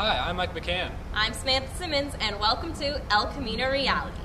Hi, I'm Mike McCann. I'm Samantha Simmons, and welcome to El Camino Reality.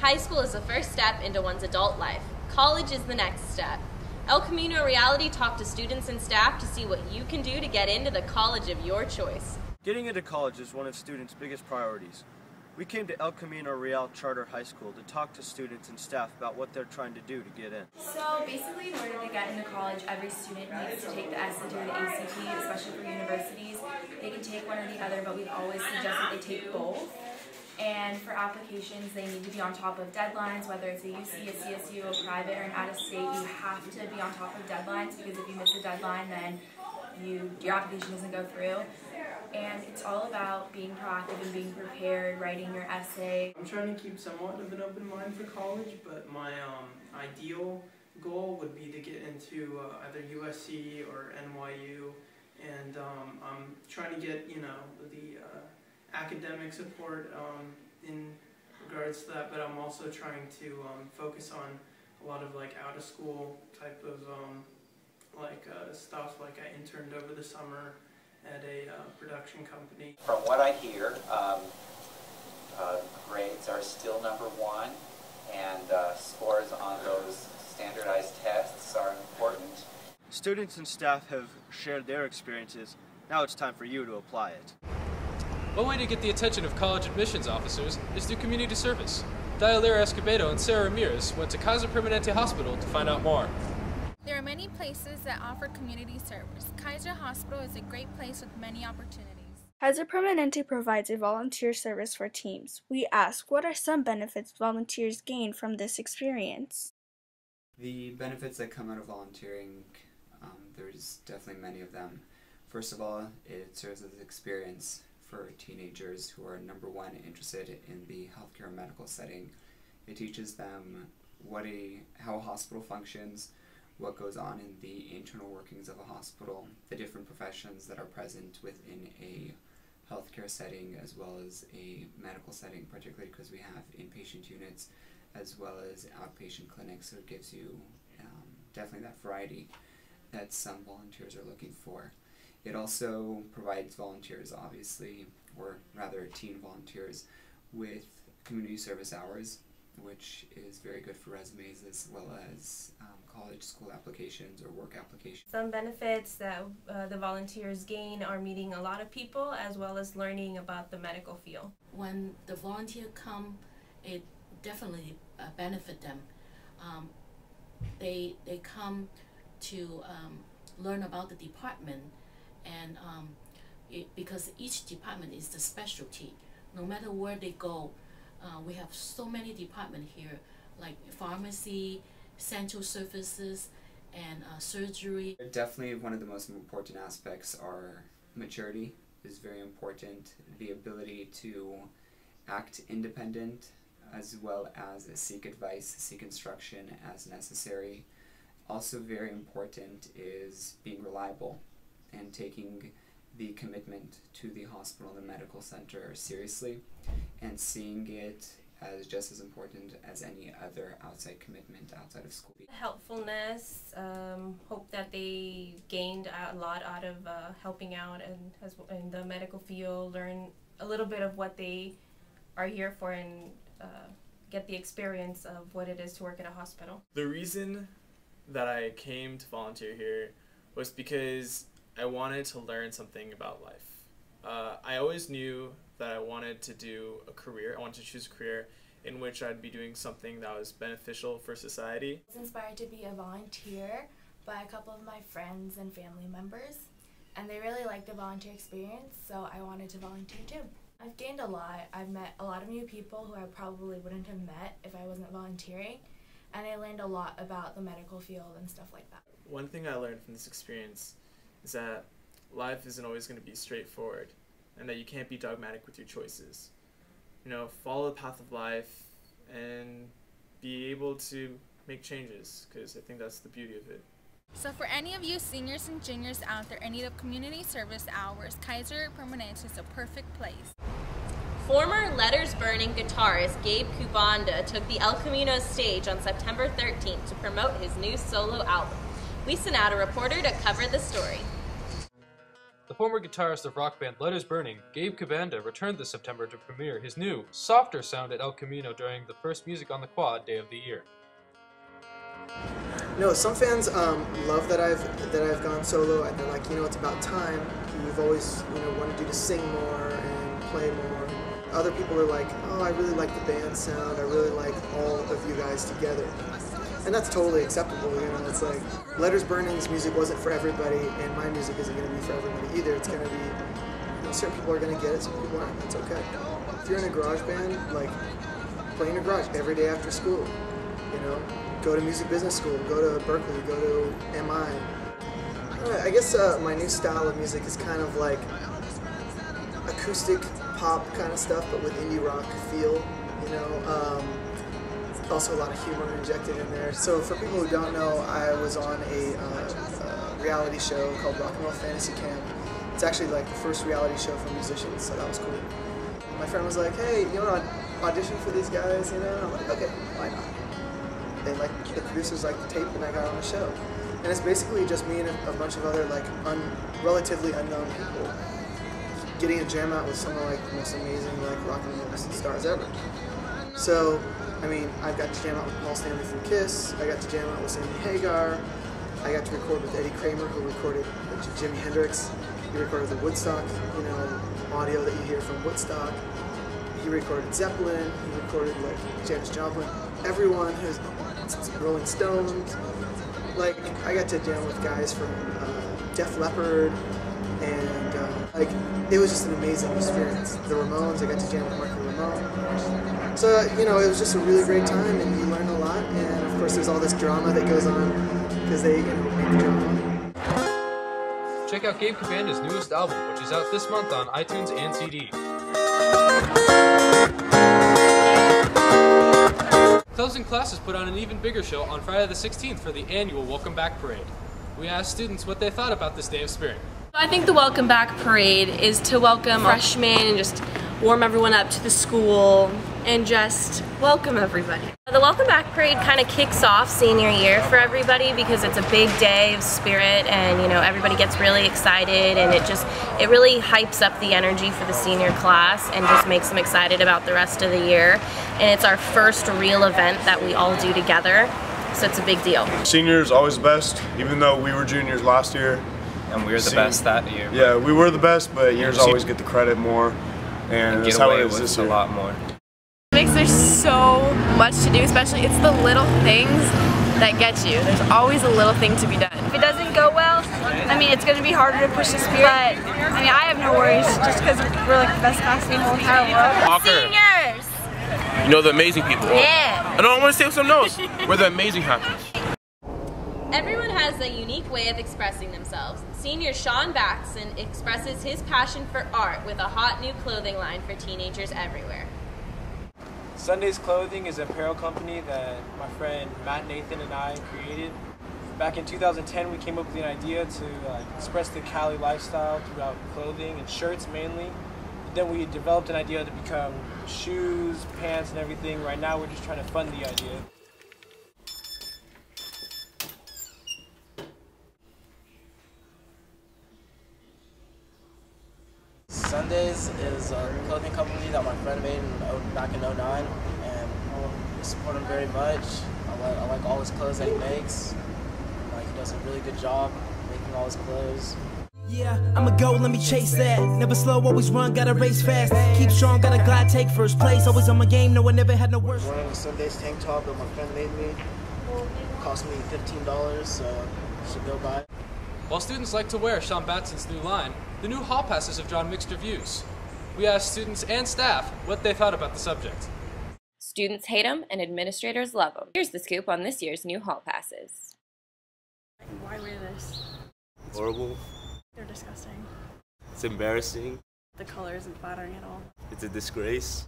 High school is the first step into one's adult life. College is the next step. El Camino Reality talked to students and staff to see what you can do to get into the college of your choice. Getting into college is one of students' biggest priorities. We came to El Camino Real Charter High School to talk to students and staff about what they're trying to do to get in. So basically, in order to get into college, every student needs to take the SAT or the ACT, especially for universities. They can take one or the other, but we've always suggested they take both. And for applications, they need to be on top of deadlines, whether it's a UC, a CSU, a private, or an out-of-state. You have to be on top of deadlines, because if you miss a deadline, then your application doesn't go through. And it's all about being proactive and being prepared, writing your essay. I'm trying to keep somewhat of an open mind for college, but my ideal goal would be to get into either USC or NYU, and I'm trying to get, the academic support in regards to that, but I'm also trying to focus on a lot of out-of-school type of stuff. Like I interned over the summer at a production company. From what I hear, grades are still number one, and scores on those standardized tests are important. Students and staff have shared their experiences. Now it's time for you to apply it. One way to get the attention of college admissions officers is through community service. Dialera Escobedo and Sarah Ramirez went to Kaiser Permanente Hospital to find out more. There are many places that offer community service. Kaiser Hospital is a great place with many opportunities. Kaiser Permanente provides a volunteer service for teams. We ask, what are some benefits volunteers gain from this experience? The benefits that come out of volunteering, there's definitely many of them. First of all, it serves as an experience for teenagers who are, number one, interested in the healthcare and medical setting. It teaches them how a hospital functions, what goes on in the internal workings of a hospital, the different professions that are present within a healthcare setting as well as a medical setting, particularly because we have inpatient units as well as outpatient clinics, so it gives you definitely that variety that some volunteers are looking for. It also provides volunteers, obviously, or rather teen volunteers, with community service hours, which is very good for resumes as well as college school applications or work applications. Some benefits that the volunteers gain are meeting a lot of people as well as learning about the medical field. When the volunteer come, it definitely benefit them. They come to learn about the department, and because each department is the specialty. No matter where they go, we have so many departments here, like pharmacy, central services, and surgery. Definitely one of the most important aspects are maturity is very important. The ability to act independent as well as seek advice, seek instruction as necessary. Also very important is being reliable and taking the commitment to the hospital and the medical center seriously and seeing it as just as important as any other outside commitment outside of school. Helpfulness, hope that they gained a lot out of helping out and in the medical field, learn a little bit of what they are here for, and get the experience of what it is to work at a hospital. The reason that I came to volunteer here was because I wanted to learn something about life. I always knew that I wanted to do a career. I wanted to choose a career in which I'd be doing something that was beneficial for society. I was inspired to be a volunteer by a couple of my friends and family members, and they really liked the volunteer experience, so I wanted to volunteer too. I've gained a lot. I've met a lot of new people who I probably wouldn't have met if I wasn't volunteering, and I learned a lot about the medical field and stuff like that. One thing I learned from this experience is that life isn't always going to be straightforward, and that you can't be dogmatic with your choices. follow the path of life and be able to make changes, because I think that's the beauty of it. So for any of you seniors and juniors out there in need of community service hours, Kaiser Permanente is a perfect place. Former Letters Burning guitarist Gabe Kubanda took the El Camino stage on September 13th to promote his new solo album. We sent out a reporter to cover the story. The former guitarist of rock band Letters Burning, Gabe Kubanda, returned this September to premiere his new, softer sound at El Camino during the first Music on the Quad day of the year. No, some fans love that I've gone solo, and they're like, it's about time. We've always wanted you to sing more and play more. Other people are like, oh, I really like the band sound. I really like all of you guys together. And that's totally acceptable, It's like, Letters Burning's music wasn't for everybody, and my music isn't going to be for everybody either. It's going to be, certain people are going to get it, some people aren't. That's okay. If you're in a garage band, like, play in a garage every day after school, Go to music business school, go to Berkeley, go to MI. I guess my new style of music is kind of like acoustic pop kind of stuff, but with indie rock feel, Also a lot of humor injected in there. So for people who don't know, I was on a reality show called Rock and Roll Fantasy Camp. It's actually like the first reality show for musicians, so that was cool. My friend was like, hey, you want to audition for these guys, And I'm like, okay, why not? The producers liked the tape, and I got on the show. And it's basically just me and a bunch of other relatively unknown people getting a jam out with someone like the most amazing rock and roll stars ever. So, I got to jam out with Paul Stanley from Kiss. I got to jam out with Sammy Hagar. I got to record with Eddie Kramer, who recorded Jimi Hendrix. He recorded the Woodstock, audio that you hear from Woodstock. He recorded Zeppelin. He recorded Janis Joplin. Everyone who's Rolling Stones. I got to jam with guys from Def Leppard, and it was just an amazing experience. The Ramones, I got to jam with Marky Ramone. So, it was just a really great time, and you learn a lot, and of course there's all this drama that goes on, because they, make the drama. Check out Gabe Kubanda's newest album, which is out this month on iTunes and CD. Closing classes put on an even bigger show on Friday the 16th for the annual Welcome Back Parade. We asked students what they thought about this day of spirit. I think the Welcome Back Parade is to welcome freshmen and just warm everyone up to the school and just welcome everybody. The Welcome Back Parade kind of kicks off senior year for everybody because it's a big day of spirit, and everybody gets really excited, and it really hypes up the energy for the senior class and just makes them excited about the rest of the year. And it's our first real event that we all do together, so it's a big deal. Seniors always the best, even though we were juniors last year. And we were the best that year. Yeah, we were the best, but juniors always get the credit more, and that's how it is this year. A lot more. There's so much to do, especially it's the little things that get you. There's always a little thing to be done. If it doesn't go well, it's going to be harder to push the spirit. But I have no worries just because we're the best class in the whole entire world. Seniors! The amazing people. Yeah! I don't want to say something else. We're the amazing happy. Everyone has a unique way of expressing themselves. Senior Shawn Batson expresses his passion for art with a hot new clothing line for teenagers everywhere. Sundaze Clothing is an apparel company that my friend Matt Nathan and I created. Back in 2010, we came up with an idea to express the Cali lifestyle throughout clothing and shirts mainly. Then we developed an idea to become shoes, pants, and everything. Right now, we're just trying to fund the idea. Sundaze is a clothing company that my friend made back in '09, and we support him very much. I like all his clothes that he makes. He does a really good job making all his clothes. Yeah, I'ma go, let me chase that. Never slow, always run, gotta race fast. Keep strong, gotta glide, take first place. Always on my game, no one never had no worse. Wearing a Sundaze tank top that my friend made me. It cost me $15, so you should go buy it. While students like to wear Shawn Batson's new line, the new hall passes have drawn mixed reviews. We asked students and staff what they thought about the subject. Students hate them and administrators love them. Here's the scoop on this year's new hall passes. Why wear this? Horrible. They're disgusting. It's embarrassing. The color isn't flattering at all. It's a disgrace.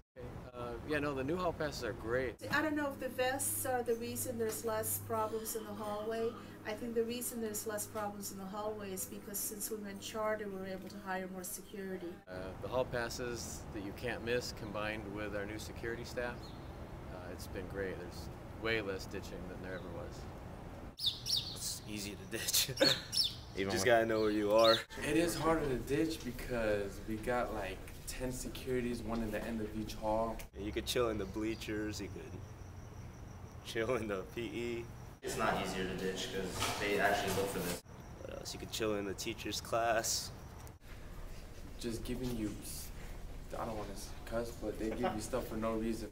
Yeah, no, the new hall passes are great. I don't know if the vests are the reason there's less problems in the hallway. I think the reason there's less problems in the hallway is because since we went charter, we were able to hire more security. The hall passes that you can't miss combined with our new security staff, it's been great. There's way less ditching than there ever was. It's easy to ditch. You just gotta know where you are. It is harder to ditch because we got like 10 securities, one in the end of each hall. You could chill in the bleachers, you could chill in the PE. It's not easier to ditch because they actually look for this. What else? You could chill in the teacher's class. Just giving you, I don't want to cuss, but they give you stuff for no reason.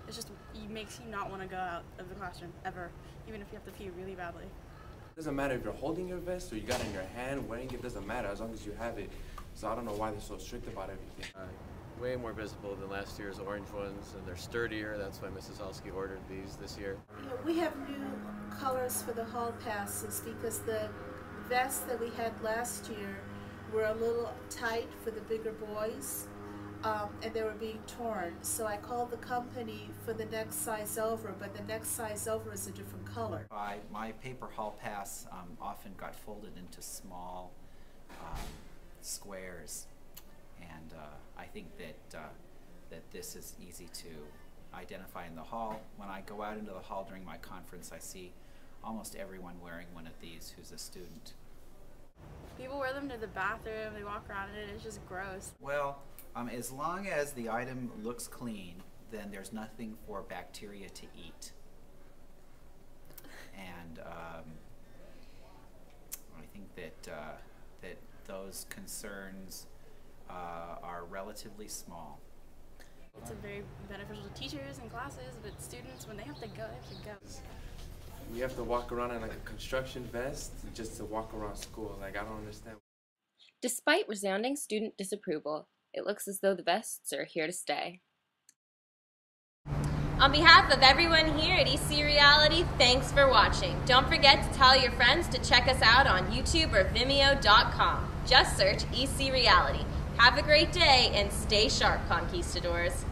It just makes you not want to go out of the classroom ever, even if you have to pee really badly. It doesn't matter if you're holding your vest or you got it in your hand, wearing it doesn't matter as long as you have it. So I don't know why they're so strict about everything. Way more visible than last year's orange ones, and they're sturdier. That's why Mrs. Halsky ordered these this year. We have new colors for the hall passes because the vests that we had last year were a little tight for the bigger boys, and they were being torn. So I called the company for the next size over, but the next size over is a different color. My paper hall pass often got folded into small squares, and I think that this is easy to identify in the hall. When I go out into the hall during my conference, I see almost everyone wearing one of these who's a student. People wear them to the bathroom, they walk around in it, it's just gross. Well, as long as the item looks clean, then there's nothing for bacteria to eat. And I think that those concerns are relatively small. It's very beneficial to teachers and classes, but students, when they have to go, they have to go. We have to walk around in like a construction vest just to walk around school. Like, I don't understand. Despite resounding student disapproval, it looks as though the vests are here to stay. On behalf of everyone here at EC Reality, thanks for watching. Don't forget to tell your friends to check us out on YouTube or Vimeo.com. Just search EC Reality. Have a great day and stay sharp, Conquistadors.